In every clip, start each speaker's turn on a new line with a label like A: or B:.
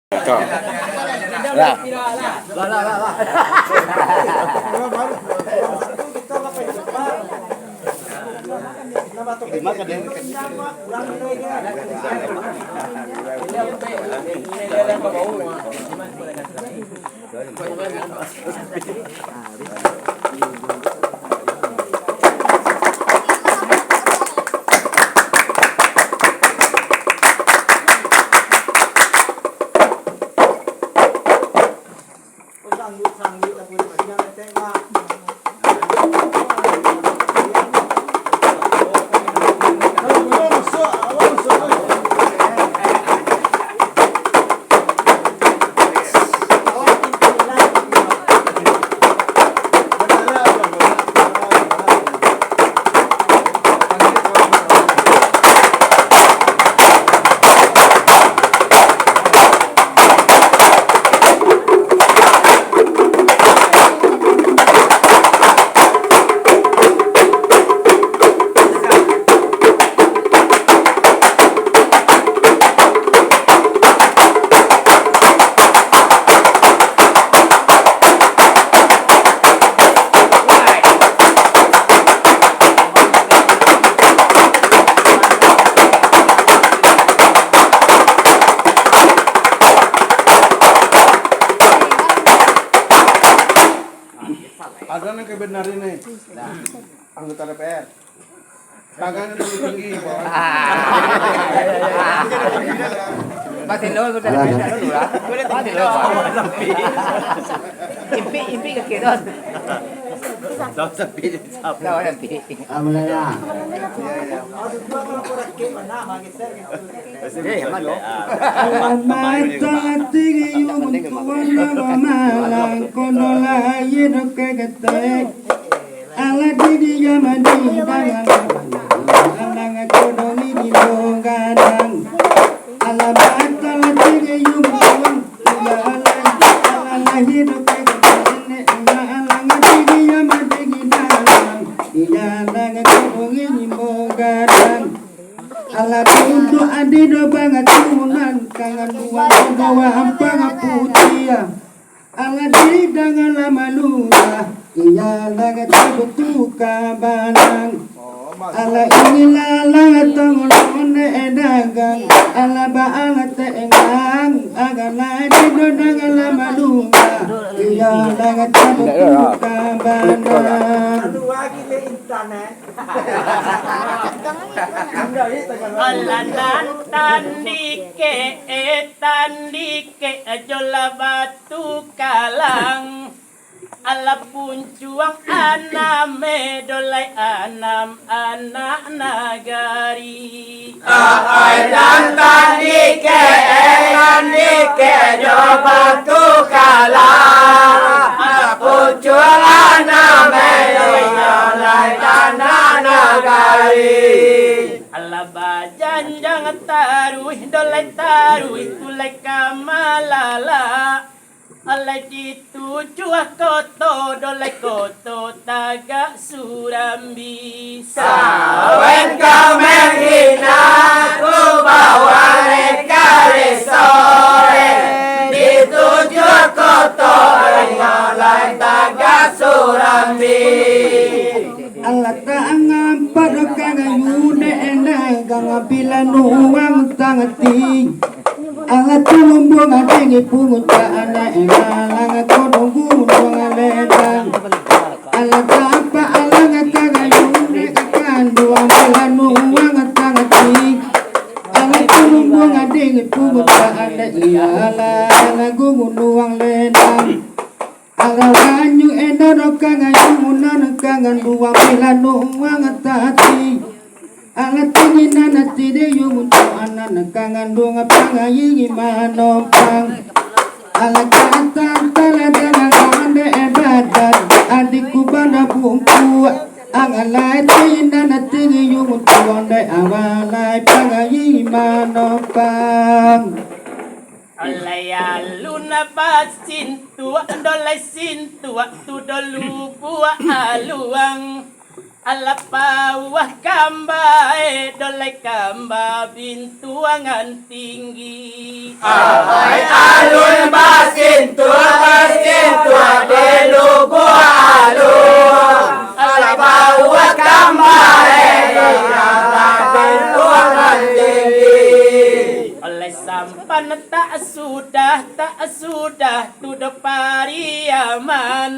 A: Cocok. Lah.
B: Ada yang kebenaran nih, anggota DPR. Tangannya lebih tinggi, Pak.
A: Pati lo sudah ada dulu lah. Pati lo. Impi ke kiri. Daw sapi. Daw nanti.
C: Amalaya. Matati yung tuwan na mamalang kono lahi no kagate. Ala didi yamani dalang kono ni nilongadang. Ala matala tige yung tuwan ala lahi no kagate. Ala didi yamani dalang iyalang kono ni nilongadang. Ala tuntu adido banget tunan kangen buang bawa ampang putih. Ala didang ala maluga iya langat betu kabanang. Ala inilah langat tongolone edagang. Ala baala teengang agala dido dang ala maluga iya langat betu kabanang.
D: Alanan tandike ajola batu kalang ala puncuang aname dolai anam anak nagari
E: Alanan tandike ajola batu kalang ala puncuang aname dolai anak nagari
D: ala bajanjang taruih dolai taruih tulai kamalala ala dituju koto dolai koto taga surambi
E: Sawen kau menghina ku bawa rekare sore dituju koto oleh taga surambi
C: Alat tangan pada kagayude enagang bilan uang tangati. Alat tulumbung adengi pungut anak enalang kodong gunung aledang. Alat apa alang kagayude kakan dua bilan uang tangati. Alat tulumbung adengi pungut anak ialah gunung uang ledang. Ala wanyu endaro kangan munan kangan dua bilan uang tati. Ala tingin na tide yung anan kangan dua pangayi manompang. Ala katan talaga kande ebadan adikku bana bungku. Ang alay tingin na tide yung ande awalay pangayi manompang.
D: Alaya luna basin tua dolai sin tua tu dolu bua aluang Alapawah kambai dolai kamba bintuangan tinggi.
E: Ay alun basin tua de lugu alun. Alapawah kambai bintuangan tinggi.
D: Oleh sampan tak sudah tudo pariaman.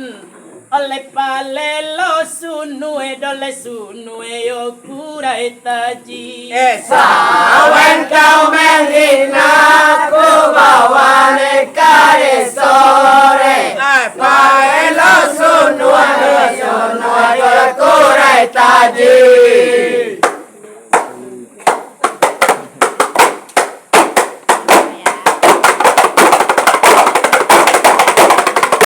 D: Oleh palelo sunue dole sunue yo kurai taji.
E: Sawen kau menghina ku bawa nekare sore. Paelo sunue yo kurai taji.